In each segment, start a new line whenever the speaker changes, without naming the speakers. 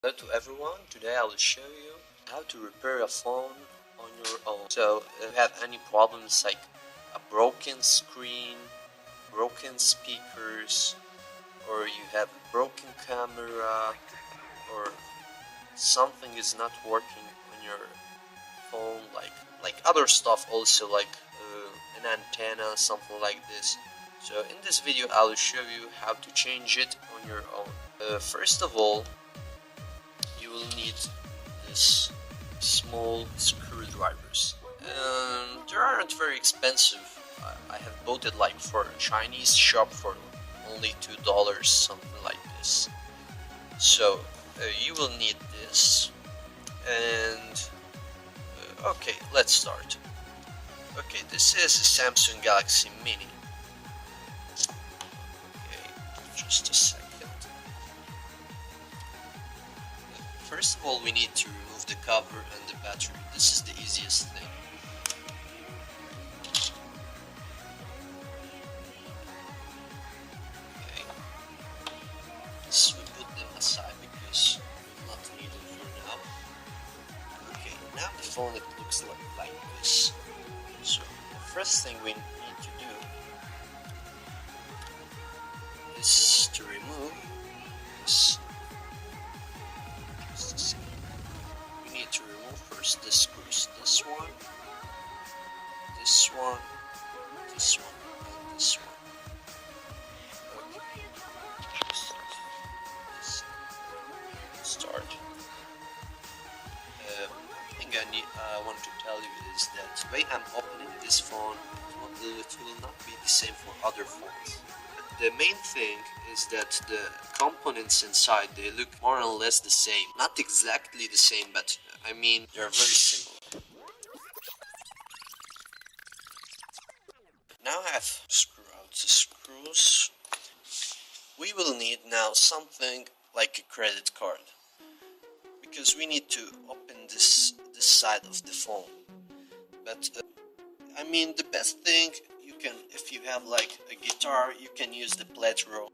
Hello to everyone, today I will show you how to repair a phone on your own. So if you have any problems like a broken screen, broken speakers, or you have a broken camera, or something is not working on your phone, like other stuff also, like an antenna, something like this. So in this video I will show you how to change it on your own. First of all, you will need this small screwdrivers, and they aren't very expensive. I have bought it like for a Chinese shop for only $2, something like this. So you will need this, and okay, let's start. Okay, this is a Samsung Galaxy Mini. Okay, just a second. First of all, we need to remove the cover and the battery. This is the easiest thing. Okay. So we put them aside because we will not need them for now. Okay, now the phone, it looks like this. So the first thing we need to do is to remove this. We need to remove first the screws. This one, this one, this one, and this one. Okay. Just start. Thing I want to tell you is that the way I'm opening this phone, it will not be the same for other phones. The main thing is that the components inside, they look more or less the same. Not exactly the same, but I mean they're very similar. Now I have screw out the screws. We will need now something like a credit card, because we need to open this side of the phone. But I mean, the best thing you can, if you have like a guitar, you can use the plectrum.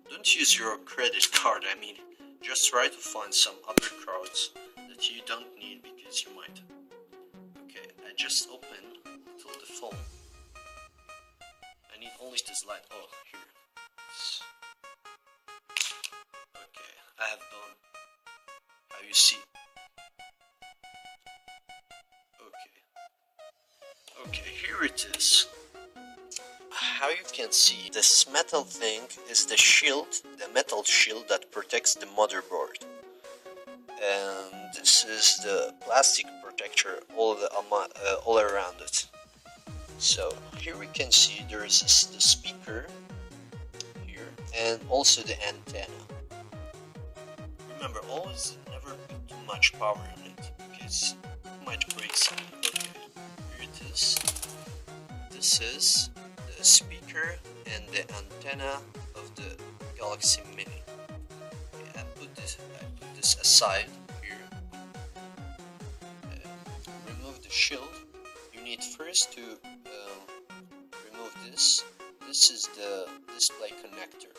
Don't use your credit card, I mean, just try to find some other cards that you don't need because you might. Okay, I just opened to the phone. I need only to slide, oh, here. Okay, I have done. How you see? Okay, here it is. How you can see, this metal thing is the shield, the metal shield that protects the motherboard. And this is the plastic protector all around it. So here we can see there is the speaker here and also the antenna. Remember, always never put too much power in it because it might break something. Okay, here it is. This is the speaker and the antenna of the Galaxy Mini. Okay, I put this aside here. Remove the shield. You need first to remove this. This is the display connector.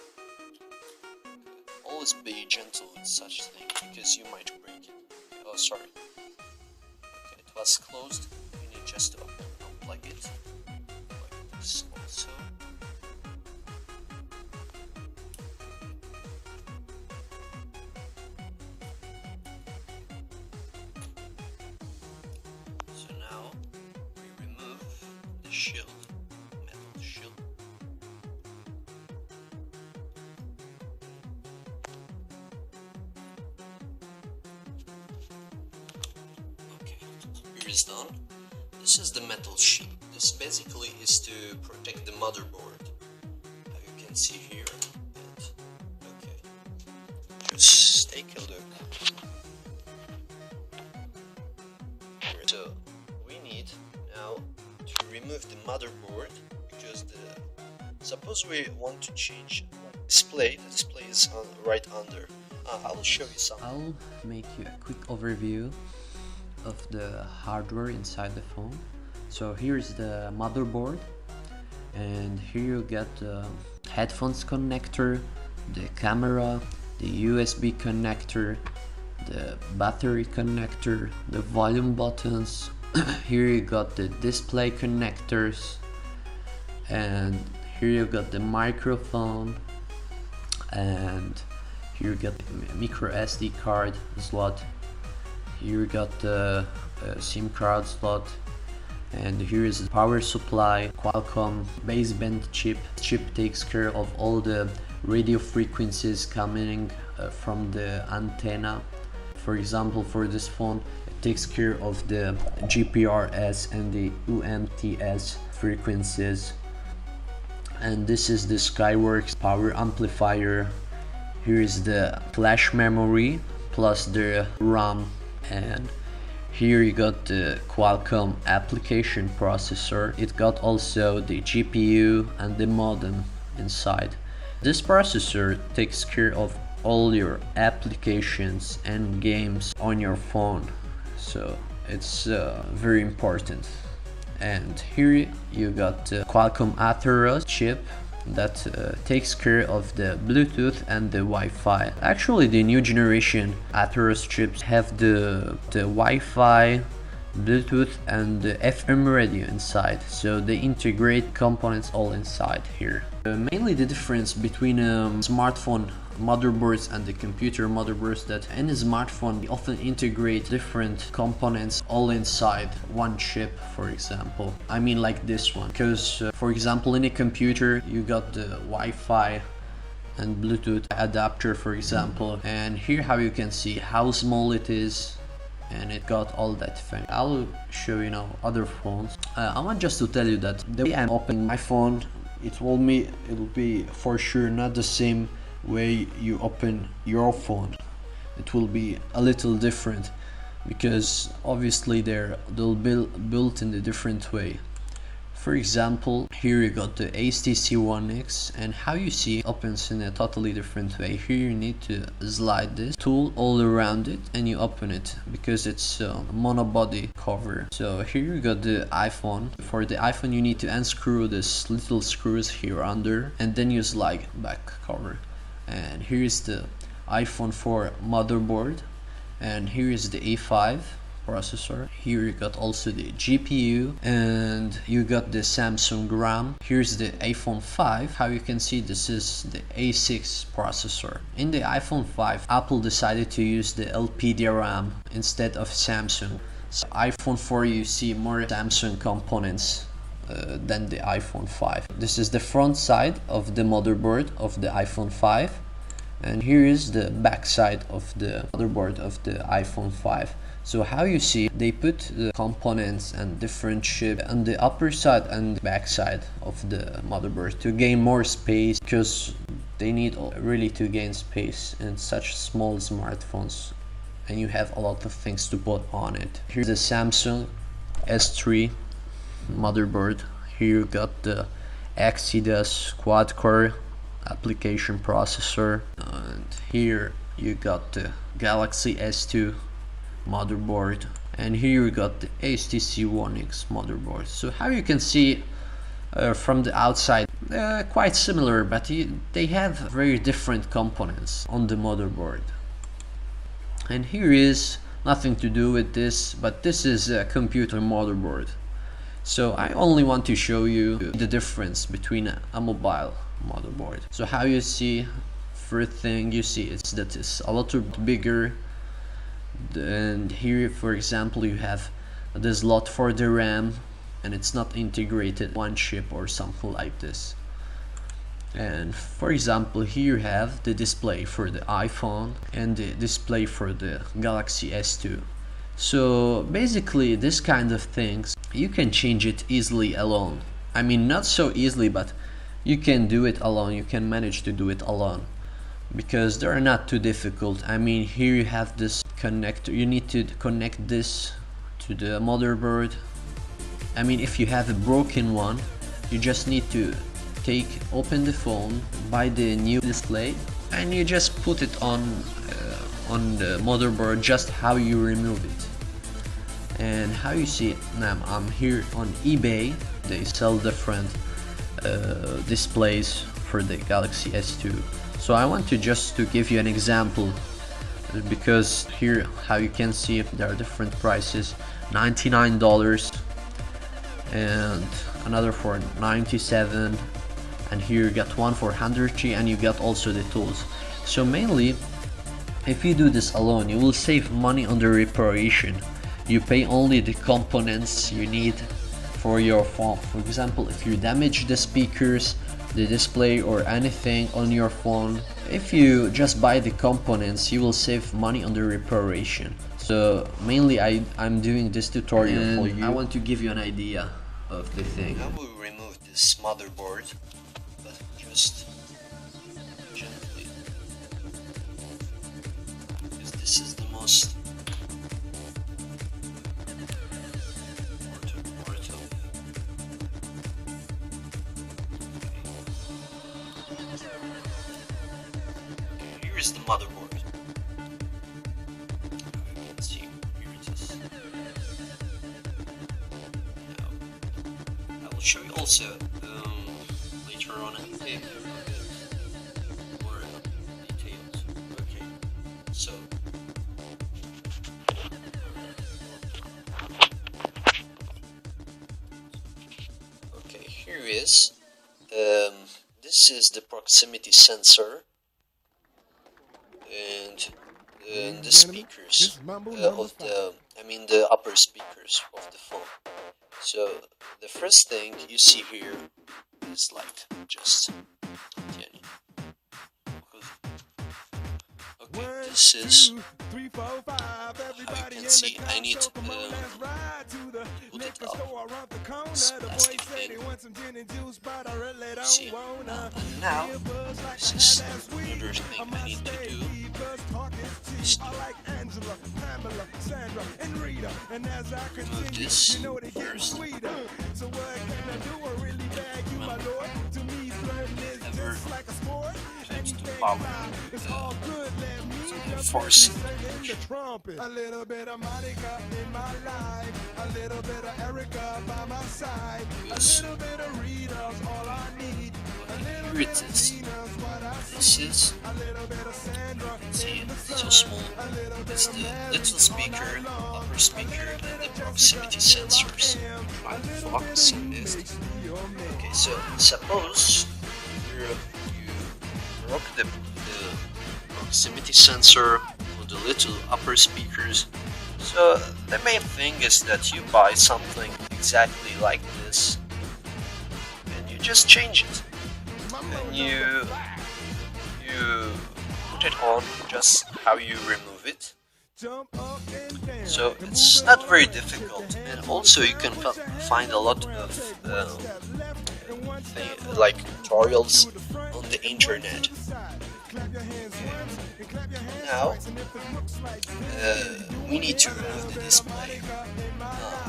Always be gentle with such thing because you might break it. Oh, sorry. Okay, it was closed. You need just to unplug it. Like this also. So now we remove the shield, metal shield. Is done. This is the metal shield. This basically is to protect the motherboard. You can see here. And, okay, just take a look. So we need now to remove the motherboard because suppose we want to change display. The display is right under. I'll show you something.
I'll make you a quick overview of the hardware inside the phone. So here's the motherboard, And here you get the headphones connector, the camera, the USB connector, the battery connector, the volume buttons. Here you got the display connectors, and here you got the microphone, and here you got the micro SD card slot. Here you got the SIM card slot, and here is the power supply, Qualcomm baseband chip. Chip takes care of all the radio frequencies coming from the antenna. For example, for this phone, it takes care of the GPRS and the UMTS frequencies. And this is the Skyworks power amplifier. Here is the flash memory plus the RAM, and here you got the Qualcomm application processor. It got also the GPU and the modem inside. This processor takes care of all your applications and games on your phone, so it's very important. And here you got the Qualcomm Atheros chip that takes care of the Bluetooth and the Wi-Fi. Actually, the new generation Atheros chips have the Wi-Fi, Bluetooth and the FM radio inside, so they integrate components all inside here. Mainly the difference between smartphone motherboards and the computer motherboards, that in a smartphone they often integrate different components all inside one chip, for example. I mean like this one, because for example in a computer you got the Wi-Fi and Bluetooth adapter, for example, and here how you can see how small it is, and it got all that thing. I'll show you now other phones. I want just to tell you that the way I'm opening my phone, it'll be for sure not the same way you open your phone. It will be a little different because obviously they'll built in a different way. For example, here you got the HTC One X, and how you see it opens in a totally different way. Here you need to slide this tool all around it and you open it because it's a monobody cover. So here you got the iPhone. For the iPhone you need to unscrew this little screws here under and then you slide back cover. And here is the iPhone 4 motherboard, and here is the A5 processor. Here you got also the GPU, and you got the Samsung RAM. Here's the iPhone 5. How you can see, this is the A6 processor. In the iPhone 5, Apple decided to use the LPDRAM instead of Samsung. So iPhone 4 you see more Samsung components than the iPhone 5. This is the front side of the motherboard of the iPhone 5, and here is the back side of the motherboard of the iPhone 5. So how you see, they put the components and different chips on the upper side and back side of the motherboard to gain more space, because they need really to gain space in such small smartphones and you have a lot of things to put on it. Here's the Samsung S3 motherboard. Here you got the Exynos quad-core application processor, and here you got the Galaxy S2 motherboard, and here you got the HTC One X motherboard. So how you can see from the outside, quite similar, but they have very different components on the motherboard. And here is nothing to do with this, but this is a computer motherboard. So I only want to show you the difference between a mobile motherboard. So how you see, first thing you see is that it's a lot bigger, and here for example you have the slot for the RAM, and it's not integrated one chip or something like this. And for example here you have the display for the iPhone and the display for the Galaxy S2. So basically this kind of things you can change it easily alone. I mean, not so easily, but you can do it alone. You can manage to do it alone because they're not too difficult. I mean, here you have this connector. You need to connect this to the motherboard. I mean, if you have a broken one, you just need to open the phone, buy the new display, and you just put it on the motherboard, just how you remove it. And how you see it now, I'm here on eBay. They sell different displays for the Galaxy S2. So I want to just to give you an example, because here how you can see there are different prices, $99 and another for $97, and here you get one for $100 and you get also the tools. So mainly if you do this alone, you will save money on the reparation. You pay only the components you need for your phone. For example, if you damage the speakers, the display or anything on your phone, if you just buy the components, you will save money on the reparation. So mainly I'm doing this tutorial for you. I want to give you an idea of the thing.
I will remove this motherboard, but just gently, because this is the most important part of it. Okay, here is the motherboard. You can see, here it is. Now, I will show you also later on a bit more details. Okay, so okay, here is this is the proximity sensor and the speakers of the upper speakers of the phone. So the first thing you see here is like just okay, this is how you can see. I need to put it up, this plastic thing. See, and now this is another thing I need to do. Is remove this first. Never tend to power force.
A little bit of Monica in my life, a little bit of Erica by my side, a little bit of Rita's all I need.
Here it is. This is, you can see it's so small. It's the little speaker, upper speaker, and the proximity sensors. Try to focus on this. Okay, so suppose you broke the proximity sensor on the little upper speakers. So the main thing is that you buy something exactly like this and you just change it. And you put it on just how you remove it. So it's not very difficult, and also you can find a lot of like tutorials on the internet. Now we need to remove the display.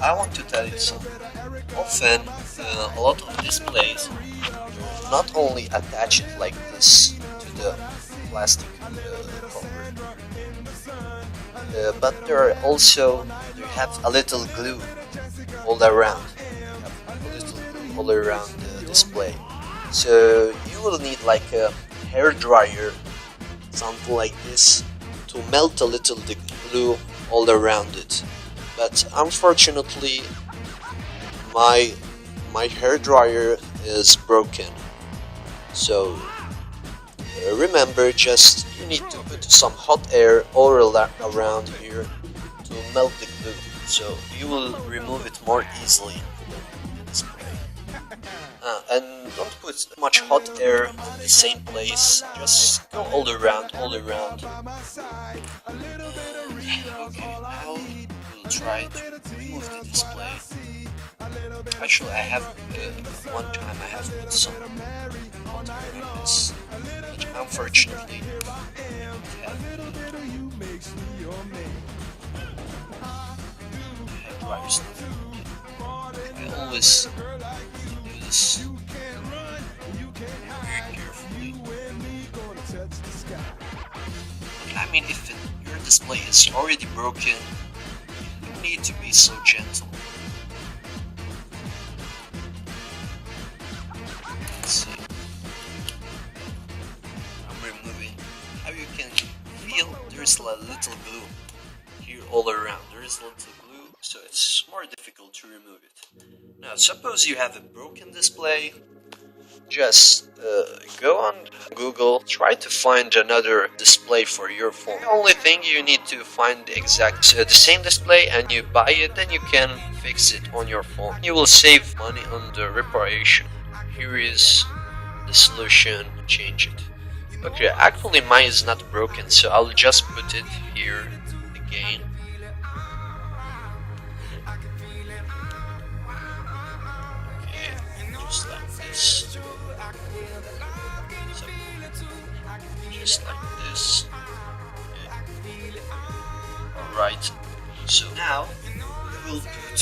I want to tell you something. Often a lot of displays not only attach it like this to the plastic cover, but they have a little glue all around. All around the display. So you will need like a hair dryer, something like this, to melt a little the glue all around it. But unfortunately, my hair dryer is broken. So remember, just you need to put some hot air all around here to melt the glue, so you will remove it more easily. And don't put much hot air in the same place, just go all around. Okay, now we'll try to remove the display. Actually, I have, one time I have put some hot air on this, but unfortunately, I always do this very carefully. I mean, if your display is already broken, you need to be so gentle. is a little glue here all around. There is a little glue, so it's more difficult to remove it. Now, suppose you have a broken display. Just go on Google, try to find another display for your phone. The only thing you need to find the same display and you buy it, then you can fix it on your phone. You will save money on the reparation. Here is the solution, change it. Okay, actually mine is not broken, so I'll just put it here again. Okay, just like this. Just like this. Okay. Alright, so now we will put,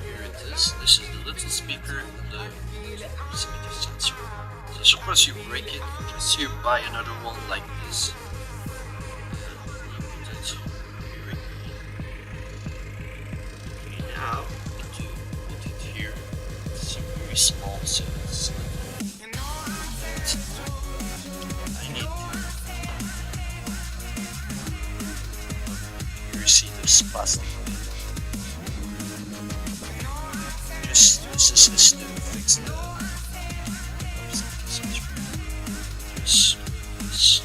here it is, this is the little speaker and the proximity sensor. So suppose you break it, just you buy another one like this. And you put it here again. Okay, now you need to put it here. It's very small, so it's see this plastic. Just this is to fix the just this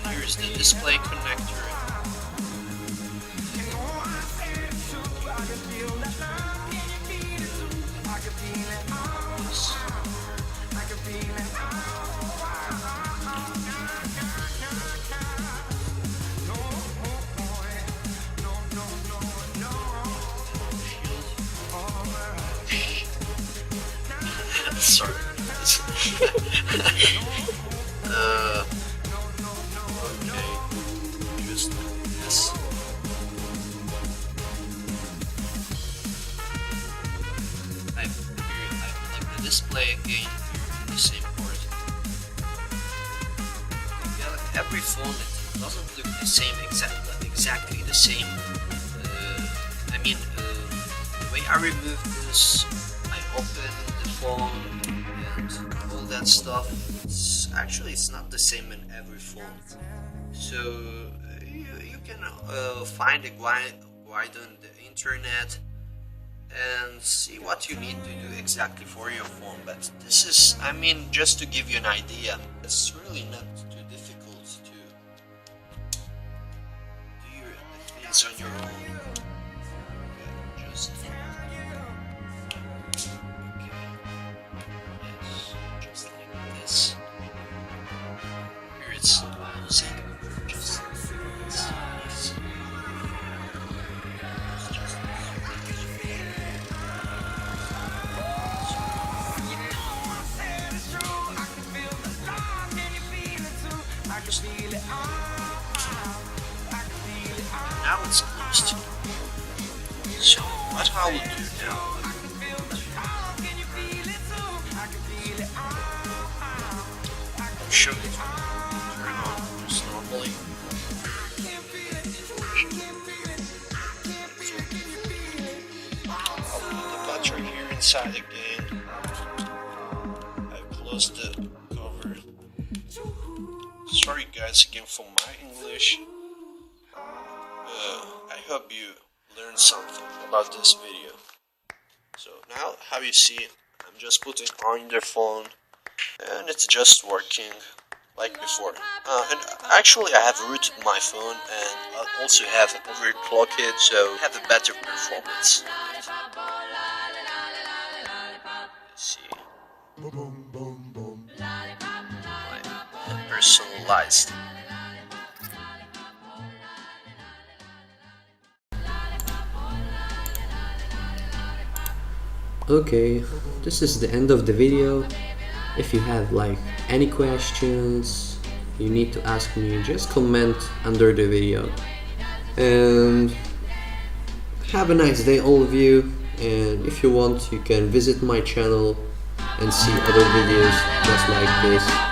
here is the display connector. Sorry. Okay. Just this. I plug the display again here in the same port. Yeah, like every phone, it doesn't look the same, exactly the same. The way I remove this, I open the phone and all that stuff. It's not the same in every phone. So you can find a guide on the internet and see what you need to do exactly for your phone. But this is, just to give you an idea, it's really not too difficult to do the things on your own. Okay, just just like this. Here it's using just this. Now it's closed. So what I will do now, I'll show you. Turn on just normally. I'll put the battery here inside again. I've closed the cover. Sorry guys again for my English. I hope you learned something about this video. So now, how you see, I'm just putting on the phone and it's just working like before. And actually I have rooted my phone and I also have overclocked it, so I have a better performance. Let's see. My personalized.
Okay, this is the end of the video. If you have any questions you need to ask me, just comment under the video. And have a nice day all of you, and if you want you can visit my channel and see other videos just like this.